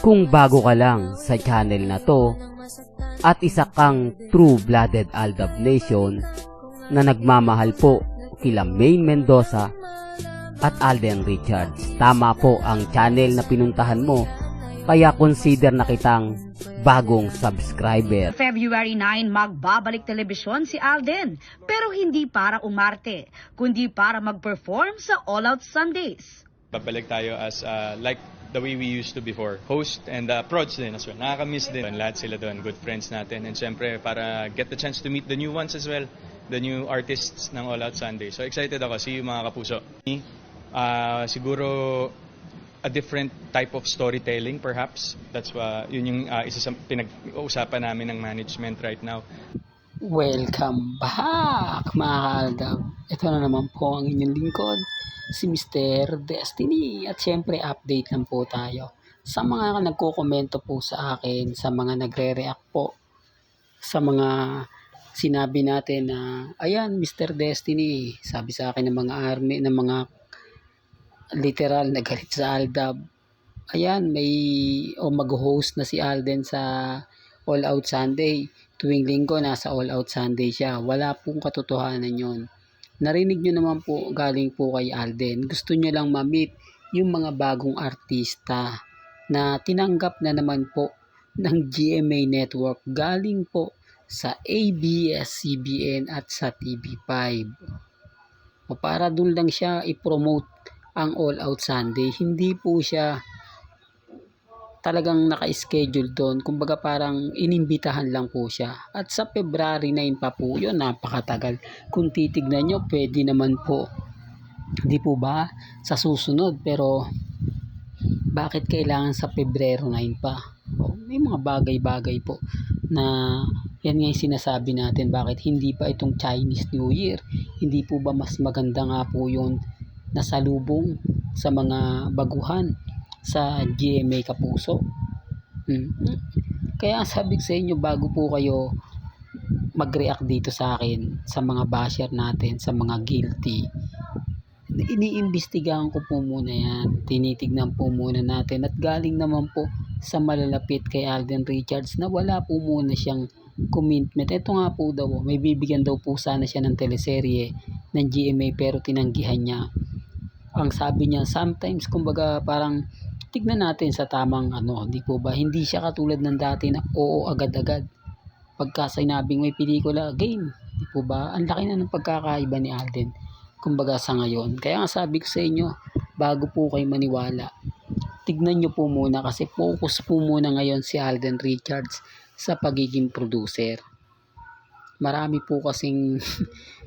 Kung bago ka lang sa channel na to at isa kang true-blooded Aldab Nation na nagmamahal po kila Maine Mendoza at Alden Richards, tama po ang channel na pinuntahan mo, kaya consider na kitang bagong subscriber. February 9, magbabalik telebisyon si Alden, pero hindi para umarte, kundi para mag-perform sa All Out Sundays. Babalik tayo as like the way we used to before. Host and prods din as well. Nakaka-miss din. Lahat sila doon, good friends natin. And syempre, para get the chance to meet the new ones as well, the new artists ng All Out Sunday. So excited ako. See you mga kapuso. Siguro a different type of storytelling perhaps. That's yun yung isa sa pinag-uusapan namin ng management right now. Welcome back mga Aldab. Ito na naman po ang inyong lingkod, si Mr. Destiny. At syempre update lang po tayo sa mga nagko-komento po sa akin, sa mga nagre-react po sa mga sinabi natin na ayan Mr. Destiny, sabi sa akin ng mga army, ng mga literal na galit sa Aldab. Ayan, mag-host na si Alden sa All Out Sunday. Tuwing linggo nasa All Out Sunday siya. Wala pong katotohanan yon. Narinig nyo naman po galing po kay Alden. Gusto nyo lang ma-meet yung mga bagong artista na tinanggap na naman po ng GMA Network galing po sa ABS-CBN at sa TV5. O para dun lang siya i-promote ang All Out Sunday. Hindi po siya talagang naka-schedule doon. Kumbaga parang inimbitahan lang po siya. At sa February 9 pa po yun, napakatagal. Kung titignan nyo, pwede naman po. Di po ba? Sa susunod. Pero bakit kailangan sa Pebrero 9 pa? O, may mga bagay-bagay po na yan nga yung sinasabi natin. Bakit hindi pa itong Chinese New Year? Hindi po ba mas maganda nga po yun nasalubong sa mga baguhan sa GMA Kapuso? Kaya sabi ko sa inyo, bago po kayo mag-react dito sa akin, sa mga basher natin, sa mga guilty, iniimbestigahan ko po muna yan, tinitignan po muna natin, at galing naman po sa malalapit kay Alden Richards na wala po muna siyang commitment. Ito nga po daw, may bibigyan daw po sana siya ng teleserye ng GMA pero tinanggihan niya. Ang sabi niya, sometimes kumbaga parang tignan natin sa tamang di po ba? Hindi siya katulad ng dati na oo agad-agad. Pagka sinabing may pelikula, game. Di po ba? Ang laki na ng pagkakaiba ni Alden. Kumbaga sa ngayon. Kaya nga sabi ko sa inyo, bago po kayo maniwala, tignan nyo po muna kasi focus po muna ngayon si Alden Richards sa pagiging producer. Marami po kasing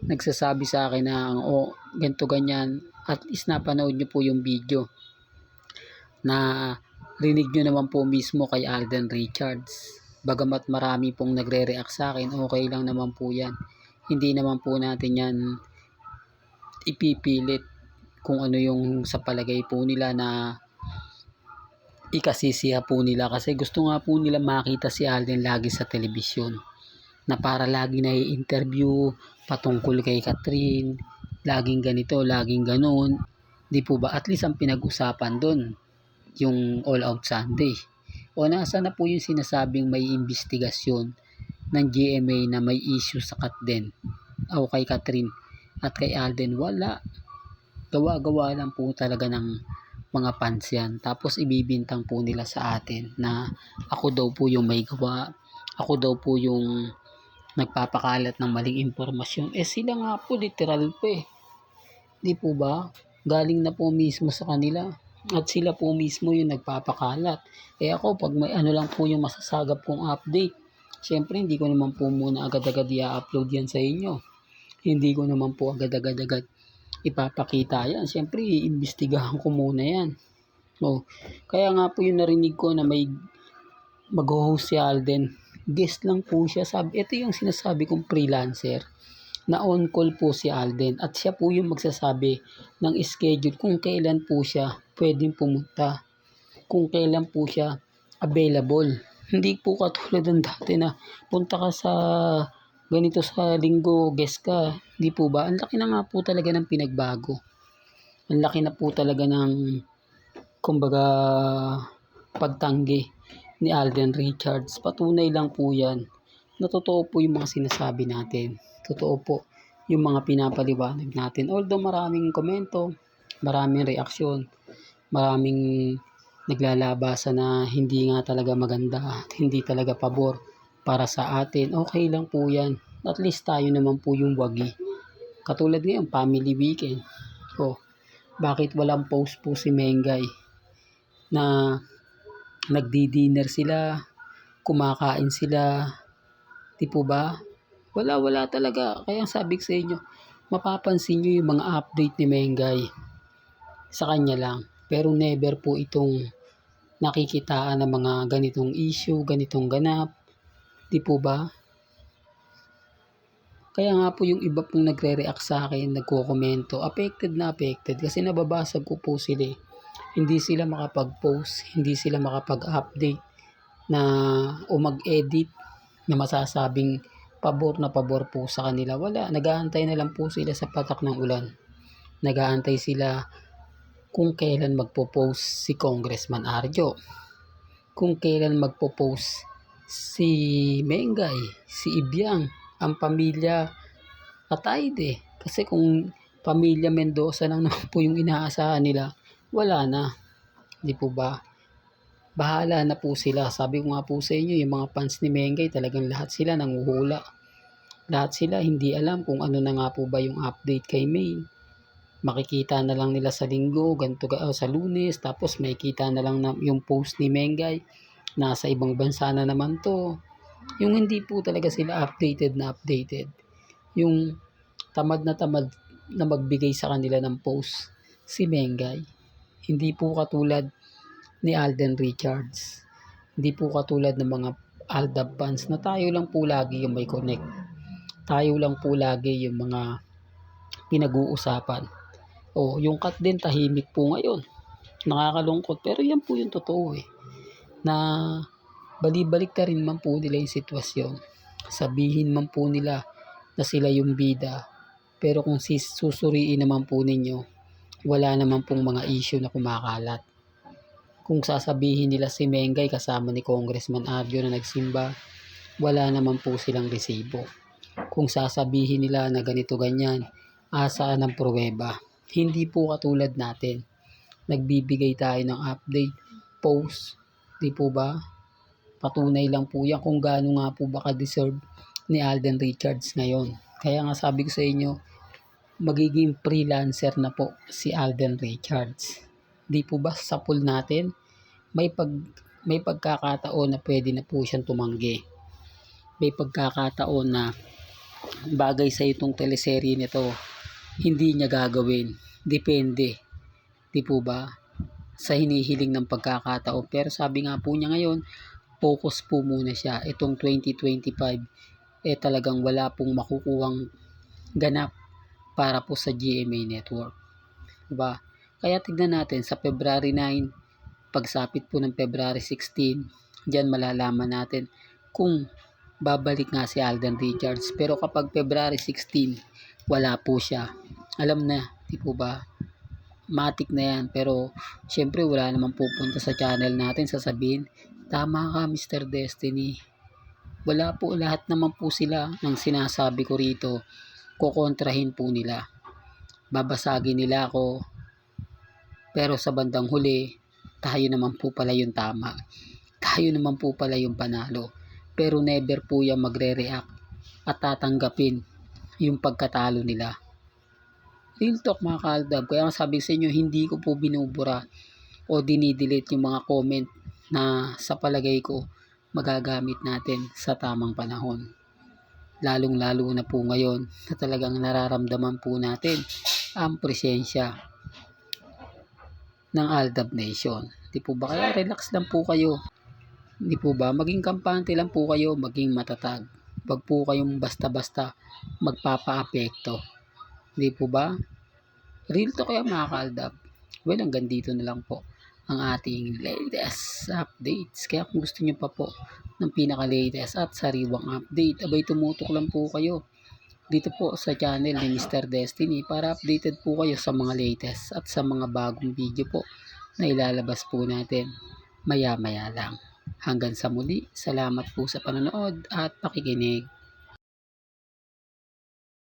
nagsasabi sa akin na ganito ganyan. At least napanood nyo po yung video na rinig nyo naman po mismo kay Alden Richards. Bagamat marami pong nagre-react sa akin, okay lang naman po yan. Hindi naman po natin yan ipipilit kung ano yung sa palagay po nila na ikasisiya po nila. Kasi gusto nga po nila makita si Alden lagi sa telebisyon. Na para lagi na i-interview patungkol kay Catherine, laging ganito, laging ganoon. Di po ba? At least ang pinag-usapan doon, yung All Out Sunday. O nasa na po yung sinasabing may investigasyon ng GMA na may issue sa Katden o kay Catherine at kay Alden? Wala. Gawa-gawa lang po talaga ng mga fans yan. Tapos ibibintang po nila sa atin na ako daw po yung may gawa. Ako daw po yung nagpapakalat ng maling impormasyon. Sila nga po literal po Di po ba? Galing na po mismo sa kanila. At sila po mismo yung nagpapakalat. Ako, pag may lang po yung masasagap kong update, syempre hindi ko naman po muna agad-agad i-upload yan sa inyo. Hindi ko naman po agad-agad ipapakita yan. Syempre, iimbestigahan ko muna yan. Kaya nga po yung narinig ko na may mag-host si Alden. Guest lang po siya. Ito yung sinasabi kong freelancer. Na on call po si Alden at siya po yung magsasabi ng schedule kung kailan po siya pwedeng pumunta, kung kailan po siya available. Hindi po katulad ng dati na punta ka sa ganito sa linggo, guest ka. Hindi po ba? Ang laki na nga po talaga ng pinagbago. Ang laki na po talaga ng kumbaga pagtanggi ni Alden Richards. Patunay lang po yan na totoo po yung mga sinasabi natin. Totoo po yung mga pinapaliwanag natin. Although maraming komento, maraming reaksyon, maraming naglalabasan na hindi nga talaga maganda at hindi talaga pabor para sa atin. Okay lang po yan. At least tayo naman po yung wagi. Katulad ngayon, family weekend. Oh, bakit walang post po si Mengay na nagdi-dinner sila, kumakain sila, di po ba? Wala talaga. Kaya sabi ko sa inyo, mapapansin nyo yung mga update ni Mengay sa kanya lang. Pero never po itong nakikitaan ng mga ganitong issue, ganitong ganap. Di po ba? Kaya nga po yung iba pong nagre-react sa akin, nagko-komento, affected na affected kasi nababasag ko po sila. Hindi sila makapag-post, hindi sila makapag-update na o mag-edit na masasabing pabor na pabor po sa kanila. Wala, nag-aantay na lang po sila sa patak ng ulan. Nag-aantay sila kung kailan magpo-post si Congressman Arjo, kung kailan magpo-post si Mengay, si Ibiang, ang pamilya Atayde. Kasi kung pamilya Mendoza lang naman po yung inaasahan nila, wala na. Di po ba? Bahala na po sila. Sabi ko nga po sa inyo, yung mga fans ni Mengay, talagang lahat sila nanguhula. Lahat sila hindi alam kung ano na nga po ba yung update kay May. Makikita na lang nila sa linggo, sa Lunes, tapos makikita na lang na yung post ni Mengay. Nasa ibang bansa na naman to. Yung hindi po talaga sila updated. Yung tamad na magbigay sa kanila ng post si Mengay. Hindi po katulad ni Alden Richards. Hindi po katulad ng mga Aldab fans na tayo lang po lagi yung may connect. Tayo lang po lagi yung mga pinag-uusapan. Yung cut din tahimik po ngayon. Nakakalungkot pero yan po yung totoo na balibalik ta rin man po nila yung sitwasyon. Sabihin man po nila na sila yung bida. Pero kung susuriin naman po ninyo, wala naman pong mga issue na kumakalat. Kung sasabihin nila si Mengay kasama ni Congressman Arjo na nagsimba, wala naman po silang resibo. Kung sasabihin nila na ganito ganyan, asaan ang pruweba? Hindi po katulad natin. Nagbibigay tayo ng update, post, di po ba? Patunay lang po yan kung gaano nga po baka deserve ni Alden Richards ngayon. Kaya nga sabi ko sa inyo, magiging freelancer na po si Alden Richards. Di po ba sa pool natin, may pagkakataon na pwede na po siyang tumanggi. May pagkakataon na bagay sa itong teleserye nito, hindi niya gagawin. Depende. Di po ba? Sa hinihiling ng pagkakataon. Pero sabi nga po niya ngayon, focus po muna siya. Itong 2025, talagang wala pong makukuhang ganap para po sa GMA Network. Diba? Kaya tignan natin sa February 9, pagsapit po ng February 16, diyan malalaman natin kung babalik nga si Alden Richards. Pero kapag February 16, wala po siya. Alam na, di po ba? Matik na yan. Pero syempre wala namang pupunta sa channel natin sasabihin, tama ka Mr. Destiny. Wala po, lahat naman po sila ng sinasabi ko rito, kukontrahin po nila. Babasagin nila ako. Pero sa bandang huli, tayo naman po pala yung tama. Tayo naman po pala yung panalo. Pero never po yan magre-react at tatanggapin yung pagkatalo nila. Real talk mga kaaldab. Kaya sabi sa inyo, hindi ko po binubura o dinidelete yung mga comment na sa palagay ko magagamit natin sa tamang panahon. Lalong-lalo na po ngayon na talagang nararamdaman po natin ang presensya ng Aldab Nation. Di po ba? Kaya relax lang po kayo. Di po ba? Maging kampante lang po kayo, maging matatag. Wag po kayong basta-basta magpapa-apekto. Di po ba? Real to kaya mga kaaldab. Well, hanggang dito na lang po ang ating latest updates. Kaya kung gusto nyo pa po ng pinaka-latest at sariwang update, abay tumutok lang po kayo dito po sa channel ni Mr. Destiny para updated po kayo sa mga latest at sa mga bagong video po na ilalabas po natin. maya-maya lang. Hanggang sa muli, salamat po sa panonood at pakikinig.